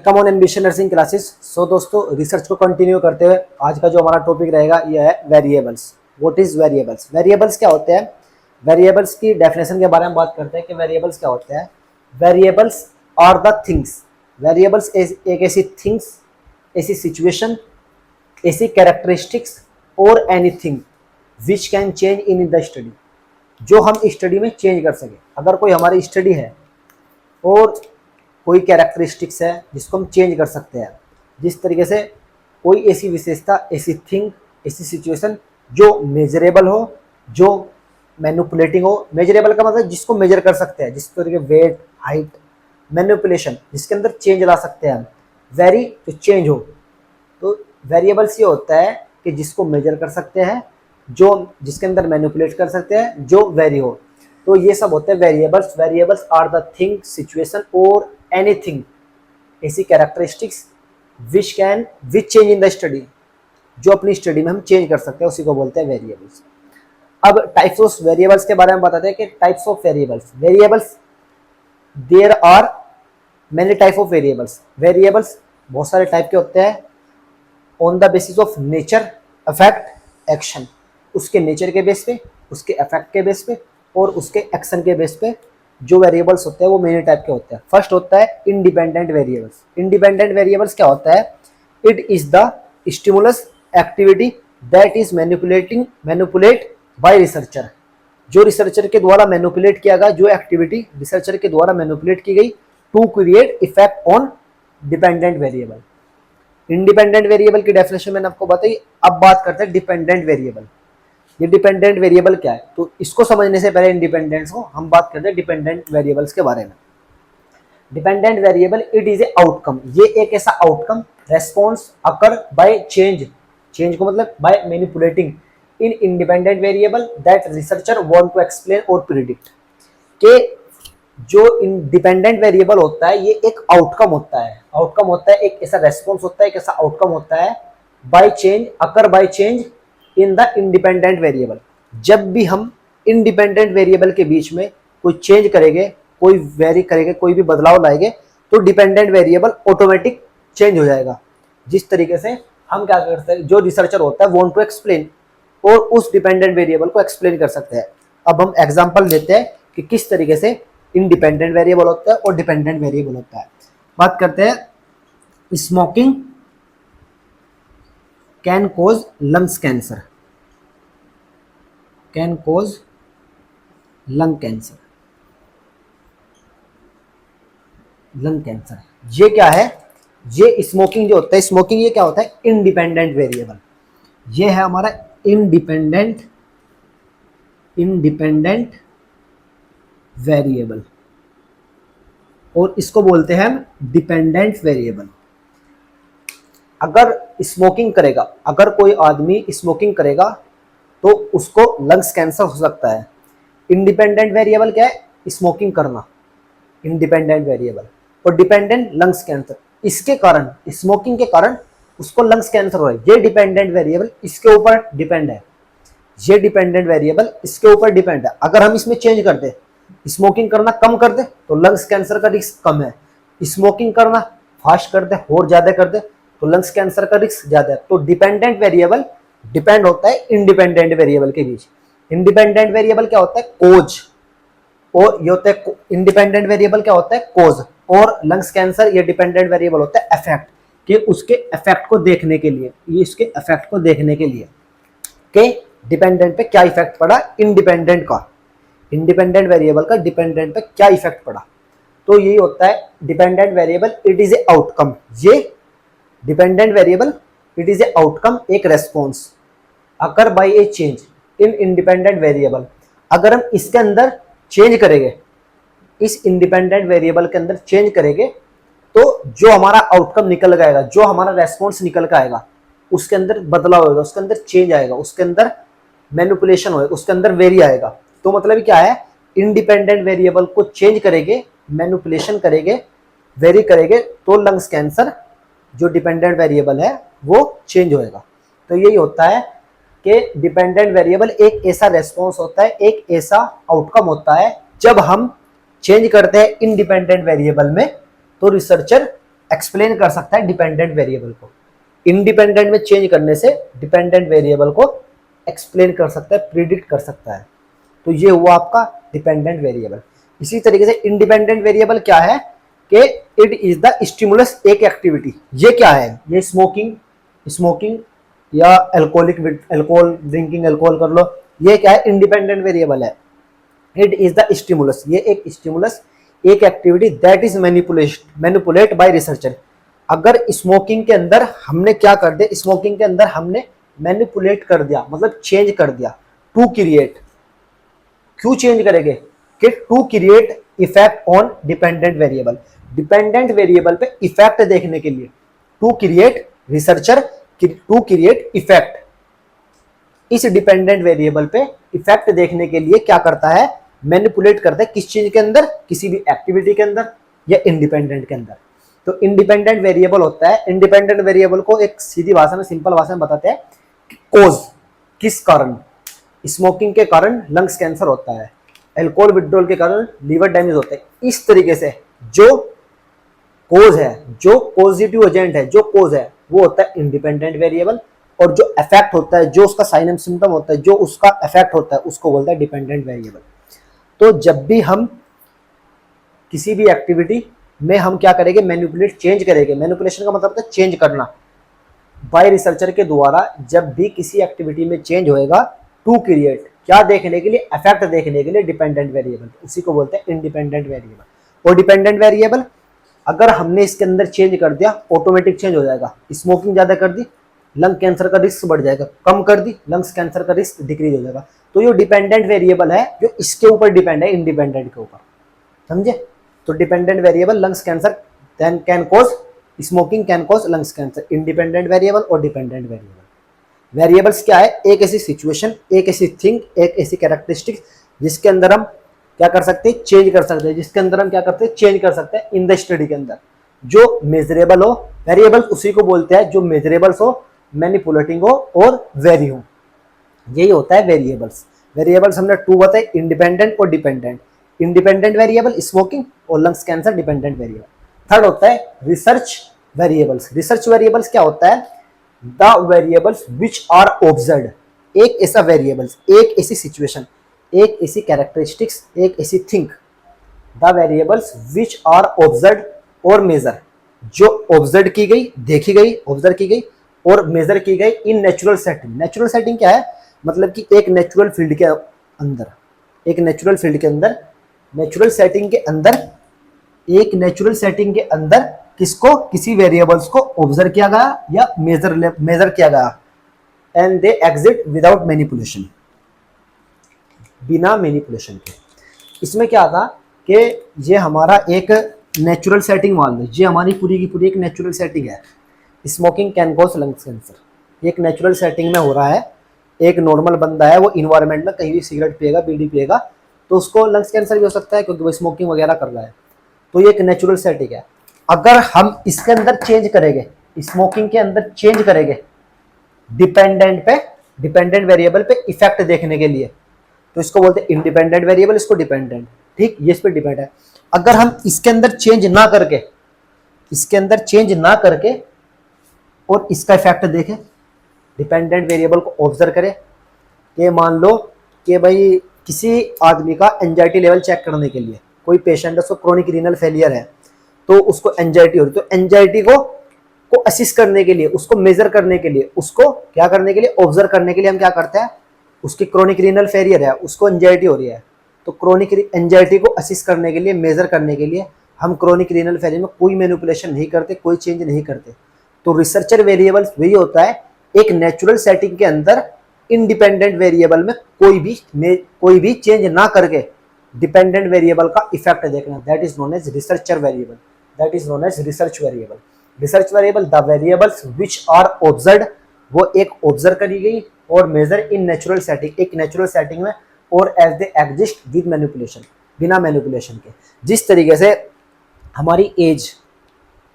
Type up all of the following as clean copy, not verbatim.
Come on ambition nursing classes. So दोस्तों, research को continue करते हुए आज का जो हमारा टॉपिक रहेगा यह है variables. What is variables? Variables क्या होते हैं? वेरिएबल्स की डेफिनेशन के बारे में बात करते हैं कि वेरिएबल्स क्या होते हैं। Variables are the things. Variables एक ऐसी थिंग्स, ऐसी सिचुएशन, ऐसी कैरेक्टरिस्टिक्स और anything which can change in the study, जो हम स्टडी में चेंज कर सके। अगर कोई हमारी स्टडी है और कोई कैरेक्टरिस्टिक्स है जिसको हम चेंज कर सकते हैं, जिस तरीके से कोई ऐसी विशेषता, ऐसी थिंग, ऐसी सिचुएशन जो मेजरेबल हो, जो मैनिपुलेटिंग हो। मेजरेबल का मतलब जिसको मेजर कर सकते हैं, जिस तरीके वेट, हाइट, मैनिपुलेशन, जिसके अंदर चेंज ला सकते हैं हम। वेरी जो चेंज हो, तो वेरिएबल्स ये होता है कि जिसको मेजर कर सकते हैं, जो जिसके अंदर मैनिपुलेट कर सकते हैं, जो वेरी हो। तो ये सब होते हैं variables. Variables are the thing, situation और एनीथिंग, ऐसी characteristics which change in the study, जो अपनी स्टडी में हम चेंज कर सकते हैं, उसी को बोलते हैं वेरिएबल्स। अब टाइप्स ऑफ वेरिएबल्स के बारे में बताते हैं कि types of variables there are many type of variables. Variables बहुत सारे टाइप के होते हैं। On the basis of nature, affect, action, उसके नेचर के बेस पे, उसके अफेक्ट के बेस पे और उसके एक्शन के बेस पे जो वेरिएबल्स होते हैं वो मेनी टाइप के होते हैं। फर्स्ट होता है इंडिपेंडेंट वेरिएबल्स। इंडिपेंडेंट वेरिएबल्स क्या होता है? It is the stimulus activity that is manipulate by researcher. जो रिसर्चर के द्वारा मैनिपुलेट किया गया, जो एक्टिविटी रिसर्चर के द्वारा मैनिपुलेट की गई to create effect on dependent variable. Independent variable की डेफिनेशन मैंने आपको बताई। अब बात करते हैं डिपेंडेंट वेरिएबल। ये डिपेंडेंट वेरिएबल क्या है, तो इसको समझने से पहले इंडिपेंडेंस को हम बात करते हैं डिपेंडेंट वेरिएबल्स के बारे में। Dependent variable it is a outcome. ये एक ऐसा outcome, response occur by change, change को मतलब by manipulating in independent variable that researcher want to explain और प्रिडिक्ट। के जो इंडिपेंडेंट वेरिएबल होता है ये एक आउटकम होता है। आउटकम होता है एक ऐसा रेस्पॉन्स होता है, एक ऐसा आउटकम होता है by change, occur by change in the independent variable. जब भी हम इंडिपेंडेंट वेरिएबल के बीच में कोई चेंज करेंगे, कोई वेरी करेंगे, कोई भी बदलाव लाएंगे, तो डिपेंडेंट वेरिएबल ऑटोमेटिक चेंज हो जाएगा। जिस तरीके से हम क्या करते हैं, जो रिसर्चर होता है वांट टू एक्सप्लेन, और उस डिपेंडेंट वेरिएबल को एक्सप्लेन कर सकते हैं। अब हम एग्जांपल लेते हैं कि किस तरीके से इंडिपेंडेंट वेरिएबल होता है और डिपेंडेंट वेरिएबल होता है। बात करते हैं smoking can cause lungs cancer. Can cause lung cancer. Lung cancer ये क्या है? ये स्मोकिंग जो होता है, स्मोकिंग ये क्या होता है? Independent variable. ये है हमारा इंडिपेंडेंट वेरिएबल और इसको बोलते हैं हम डिपेंडेंट वेरिएबल। अगर स्मोकिंग करेगा, अगर कोई आदमी स्मोकिंग करेगा तो उसको लंग्स कैंसर हो सकता है। इंडिपेंडेंट वेरिएबल क्या है? स्मोकिंग करना, इंडिपेंडेंट वेरिएबल। और डिपेंडेंट लंग्स कैंसर, इसके कारण, स्मोकिंग के कारण उसको लंग्स कैंसर हो रहा है। ये डिपेंडेंट वेरिएबल इसके ऊपर डिपेंड है। ये डिपेंडेंट वेरिएबल इसके ऊपर डिपेंड है। अगर हम इसमें चेंज कर दे, स्मोकिंग करना कम कर दे, तो लंग्स कैंसर का रिस्क कम है। स्मोकिंग करना फास्ट कर दे और ज्यादा कर दे, तो लंग्स कैंसर का रिस्क ज्यादा है। तो डिपेंडेंट वेरिएबल डिपेंड होता है इंडिपेंडेंट वेरिएबल के बीच। इंडिपेंडेंट वेरिएबल क्या होता है? कोज। और ये होता है इंडिपेंडेंट वेरिएबल क्या होता है? कोज। और लंग्स कैंसर ये डिपेंडेंट वेरिएबल होता है इफेक्ट, कि उसके इफेक्ट को देखने के लिए, ये इसके इफेक्ट को देखने के लिए कि डिपेंडेंट पे क्या इफेक्ट पड़ा, इंडिपेंडेंट का, इंडिपेंडेंट वेरिएबल का डिपेंडेंट पे क्या इफेक्ट पड़ा। तो यही होता है dependent variable. It is a outcome. ये dependent variable it is a outcome, एक response occur by a change in independent variable. अगर हम इसके अंदर चेंज करेंगे, इस इंडिपेंडेंट वेरिएबल के अंदर चेंज करेंगे, तो जो हमारा आउटकम निकल के आएगा, जो हमारा रेस्पॉन्स निकल के आएगा, उसके अंदर बदलाव होगा, उसके अंदर चेंज आएगा, उसके अंदर मैनिपुलेशन होगा, उसके अंदर वेरी आएगा। तो मतलब क्या है? इंडिपेंडेंट वेरिएबल को चेंज करेंगे, मैनिपुलेशन करेंगे, वेरी करेंगे, तो लंग्स कैंसर जो डिपेंडेंट वेरिएबल है वो चेंज होएगा। तो यही होता है कि डिपेंडेंट वेरिएबल एक ऐसा रेस्पॉन्स होता है, एक ऐसा आउटकम होता है जब हम चेंज करते हैं इंडिपेंडेंट वेरिएबल में, तो रिसर्चर एक्सप्लेन कर सकता है डिपेंडेंट वेरिएबल को। इंडिपेंडेंट में चेंज करने से डिपेंडेंट वेरिएबल को एक्सप्लेन कर सकता है, प्रिडिक्ट कर सकता है। तो ये हुआ आपका डिपेंडेंट वेरिएबल। इसी तरीके से इंडिपेंडेंट वेरिएबल क्या है कि इट इज द स्टिमुलस, एक एक्टिविटी। ये क्या है, ये स्मोकिंग या अल्कोहल ड्रिंकिंग, अल्कोहल कर लो, ये क्या है, इंडिपेंडेंट वेरिएबल है। इट इज द स्टिमुलस, ये एक स्टिमुलस, एक activity that is manipulate by researcher. अगर स्मोकिंग के अंदर हमने क्या कर दिया, स्मोकिंग के अंदर हमने मैनिपुलेट कर दिया, मतलब चेंज कर दिया, टू क्रिएट। क्यों चेंज करेंगे कि to create effect on dependent variable, dependent variable पे इफेक्ट देखने के लिए, to create researcher to create effect. इस डिपेंडेंट वेरिएबल पे इफेक्ट देखने के लिए क्या करता है, मैनिपुलेट करता है, किस चीज के अंदर, किसी भी एक्टिविटी के अंदर या इंडिपेंडेंट के अंदर। तो इंडिपेंडेंट वेरिएबल होता है, इंडिपेंडेंट वेरिएबल को एक सीधी भाषा में, सिंपल भाषा में बताते हैं, कोज, किस कारण, स्मोकिंग के कारण लंग्स कैंसर होता है, अल्कोहल विड्रॉल के कारण लीवर डैमेज होता है। इस तरीके से जो कोज है, जो पॉजिटिव एजेंट है, जो कोज है, वो होता है इंडिपेंडेंट वेरिएबल, और जो इफेक्ट होता है, जो उसका साइन एंड सिम्टम होता है, जो उसका इफेक्ट होता है, उसको बोलता है डिपेंडेंट वेरिएबल। तो जब भी हम किसी भी एक्टिविटी में हम क्या करेंगे, मैनिपुलेट, चेंज करेंगे। मैनिपुलेशन का मतलब है चेंज करना। बाय रिसर्चर के द्वारा जब भी किसी एक्टिविटी में चेंज होएगा, टू क्रिएट, क्या देखने के लिए, इफेक्ट देखने के लिए डिपेंडेंट वेरिएबल, उसी को बोलते हैं इंडिपेंडेंट वेरिएबल। और डिपेंडेंट वेरिएबल अगर हमने इसके अंदर चेंज कर दिया, ऑटोमेटिक चेंज हो जाएगा। स्मोकिंग ज्यादा कर दी, लंग कैंसर का रिस्क बढ़ जाएगा, कम कर दी, लंग्स कैंसर का रिस्क डिक्रीज हो जाएगा। तो ये डिपेंडेंट वेरिएबल है जो इसके ऊपर डिपेंड है, इंडिपेंडेंट के ऊपर, समझे। तो dependent variable lungs cancer then can cause, smoking can cause lungs cancer, independent variable और डिपेंडेंट वेरिएबल। वेरिएबल्स क्या है, एक ऐसी सिचुएशन, एक ऐसी थिंग, एक ऐसी कैरेक्टरिस्टिक्स जिसके अंदर हम क्या कर सकते हैं, चेंज कर सकते हैं, जिसके अंदर हम क्या करते हैं, चेंज कर सकते हैं इन द स्टडी के अंदर। जो मेजरेबल हो, वेरिएबल्स उसी को बोलते हैं जो मेजरेबल्स हो, मैनिपुलेटिंग हो और वेरी हो, यही होता है वेरिएबल्स। वेरिएबल्स हमने टू बताए, इंडिपेंडेंट और डिपेंडेंट। इंडिपेंडेंट वेरिएबल स्मोकिंग और lungs cancer, dependent variable. Third होता है रिसर्च वेरिएबल्स। रिसर्च वेरिएबल्स क्या होता है, the variables which are observed, एक ऐसा वेरिएबल्स, एक ऐसी सिचुएशन, एक ऐसी कैरेक्टरिस्टिक्स, एक ऐसी thing, the variables which are observed और मेजर, जो ऑब्जर्व की गई, देखी गई, ऑब्जर्व की गई और मेजर की गई इन नेचुरल सेटिंग। नेचुरल सेटिंग क्या है, मतलब कि एक नेचुरल फील्ड के अंदर, एक नेचुरल फील्ड के अंदर, नेचुरल सेटिंग के अंदर, एक नेचुरल सेटिंग के अंदर किसको, किसी वेरिएबल्स को ऑब्जर्व किया गया या मेजर किया गया, and they exit without manipulation, बिना मैनिपुलेशन के। इसमें क्या था कि ये हमारा एक नेचुरल सेटिंग मान लो, ये हमारी पूरी की पूरी एक नेचुरल सेटिंग है। Smoking can cause lungs cancer, एक नेचुरल सेटिंग में हो रहा है। एक नॉर्मल बंदा है, वो इन्वायरमेंट में कहीं भी सिगरेट पिएगा, बीड़ी पिएगा, तो उसको लंग्स कैंसर भी हो सकता है क्योंकि वो स्मोकिंग वगैरह कर रहा है। तो ये एक नेचुरल सेटिंग है। अगर हम इसके अंदर चेंज करेंगे, स्मोकिंग के अंदर चेंज करेंगे डिपेंडेंट पे, डिपेंडेंट वेरिएबल पे इफेक्ट देखने के लिए, तो इसको बोलते हैं इंडिपेंडेंट वेरिएबल, इसको डिपेंडेंट, ठीक, ये इस पे डिपेंड है। अगर हम इसके अंदर चेंज ना करके, इसके अंदर चेंज ना करके और इसका इफेक्ट देखें, डिपेंडेंट वेरिएबल को ऑब्जर्व करें कि मान लो कि भाई किसी आदमी का एंजाइटी लेवल चेक करने के लिए, कोई पेशेंट है, उसको क्रोनिक रीनल फेलियर है, तो उसको एंजाइटी हो रही, तो एंजाइटी को असिस्ट करने के लिए, उसको मेजर करने के लिए, उसको क्या करने के लिए, ऑब्जर्व करने के लिए हम क्या करते हैं, उसकी क्रोनिक रीनल फेलियर है, उसको एंजाइटी हो रही है, तो क्रोनिक एंजाइटी को असिस्ट करने के लिए, मेजर करने के लिए हम क्रोनिक रीनल फेलियर में कोई मैनिपुलेशन नहीं करते, कोई चेंज नहीं करते। तो रिसर्चर वेरिएबल्स वही होता है, एक नेचुरल सेटिंग के अंदर इंडिपेंडेंट वेरिएबल में कोई भी चेंज ना करके डिपेंडेंट वेरिएबल का इफेक्ट देखना, that is known as researcher variable, that is known as research variable. Research variable the variables which are observed, वो एक ऑब्जर्व करी गई और मेजर इन नेचुरल सेटिंग, एक नेचुरल सेटिंग में, और as they exist with manipulation, बिना manipulation के। जिस तरीके से हमारी एज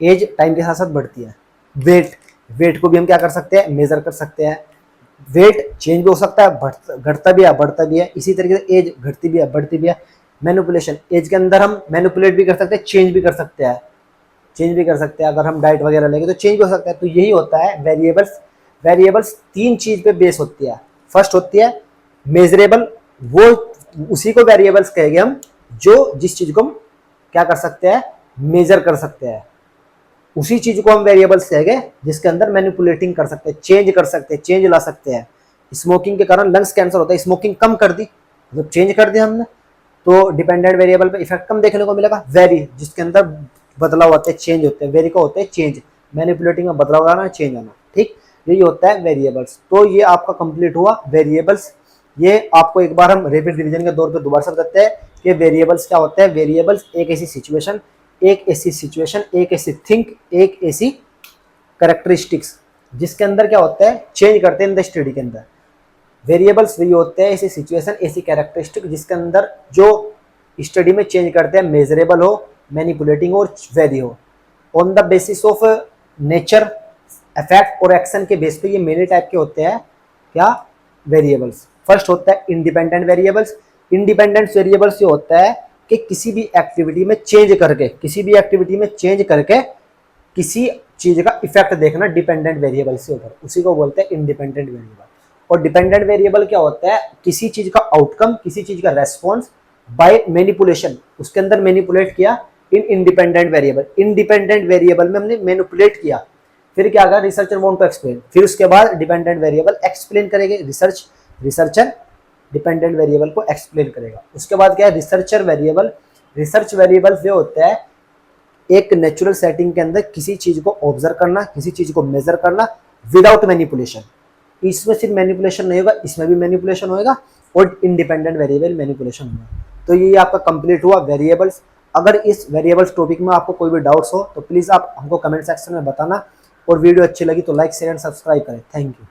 टाइम के साथ साथ बढ़ती है, वेट को भी हम क्या कर सकते हैं, मेजर कर सकते हैं। वेट चेंज भी हो सकता है, घटता भी है, बढ़ता भी है। इसी तरीके से एज घटती भी है, बढ़ती भी है। मैनिपुलेशन, एज के अंदर हम मैनिपुलेट भी कर सकते हैं, चेंज भी कर सकते हैं। चेंज भी कर सकते हैं। अगर हम डाइट वगैरह लेंगे तो चेंज भी हो सकता है। तो यही होता है वेरिएबल्स। वेरिएबल्स तीन चीज पे बेस होती है। फर्स्ट होती है मेजरेबल, वो उसी को वेरिएबल्स कहेंगे हम जो जिस चीज को हम क्या कर सकते हैं, मेजर कर सकते हैं। उसी चीज को हम वेरिएबल्स कहेंगे जिसके अंदर मैनिपुलेटिंग कर सकते हैं, चेंज कर सकते हैं, चेंज ला सकते हैं। स्मोकिंग के कारण लंग्स कैंसर होता है, स्मोकिंग कम कर दी मतलब चेंज कर दिया हमने, तो डिपेंडेंट वेरिएबल पे इफेक्ट कम देखने को मिलेगा। वेरी जिसके अंदर बदलाव होते हैं, चेंज होते हैं, वेरी को होते हैं चेंज, मैनिपुलेटिंग में बदलाव आना, चेंज आना, ठीक, यही होता है वेरिएबल्स। तो ये आपका कंप्लीट हुआ वेरिएबल्स। ये आपको एक बार हम रैपिड रिवीजन के दौर पे दोबारा से बताते हैं कि वेरिएबल्स क्या होते हैं। वेरिएबल्स एक ऐसी सिचुएशन, एक ऐसी थिंक, एक ऐसी कैरेक्टरिस्टिक्स जिसके अंदर क्या होता है, चेंज करते हैं इन द स्टडी के अंदर। वेरिएबल्स वही होते हैं ऐसी सिचुएशन, ऐसी कैरेक्टरिस्टिक जिसके अंदर जो स्टडी में चेंज करते हैं, मेजरेबल हो, मैनिपुलेटिंग और वेरी हो। On the basis of nature, effect और एक्शन के बेस पे ये मेनी टाइप के होते हैं क्या, वेरिएबल्स। फर्स्ट होता है इंडिपेंडेंट वेरिएबल्स। इंडिपेंडेंट वेरिएबल्स ये होता है कि किसी भी एक्टिविटी में चेंज करके, किसी चीज का इफेक्ट देखना डिपेंडेंट वेरिएबल से ऊपर, उसी को बोलते हैं इंडिपेंडेंट वेरिएबल। और डिपेंडेंट वेरिएबल क्या होता है, किसी चीज का आउटकम, किसी चीज का रेस्पॉन्स बाय मैनिपुलेशन, उसके अंदर मैनिपुलेट किया इन इंडिपेंडेंट वेरिएबल। इंडिपेंडेंट वेरिएबल में हमने मैनिपुलेट किया, फिर क्या होगा, रिसर्चर वांट टू एक्सप्लेन, फिर उसके बाद डिपेंडेंट वेरिएबल एक्सप्लेन करेंगे, रिसर्चर डिपेंडेंट वेरिएबल को एक्सप्लेन करेगा। उसके बाद क्या है, रिसर्चर वेरिएबल। रिसर्च वेरिएबल ये होता है एक नेचुरल सेटिंग के अंदर किसी चीज को ऑब्जर्व करना, किसी चीज को मेजर करना विदाउट मैनिपुलेशन। इसमें सिर्फ मैनिपुलेशन नहीं होगा, इसमें भी मैनिपुलेशन होगा और इंडिपेंडेंट वेरिएबल मैनिपुलेशन होगा। तो ये आपका कंप्लीट हुआ वेरिएबल्स। अगर इस वेरिएबल्स टॉपिक में आपको कोई भी डाउट्स हो तो प्लीज आप हमको कमेंट सेक्शन में बताना, और वीडियो अच्छी लगी तो लाइक शेयर एंड सब्सक्राइब करें। Thank you.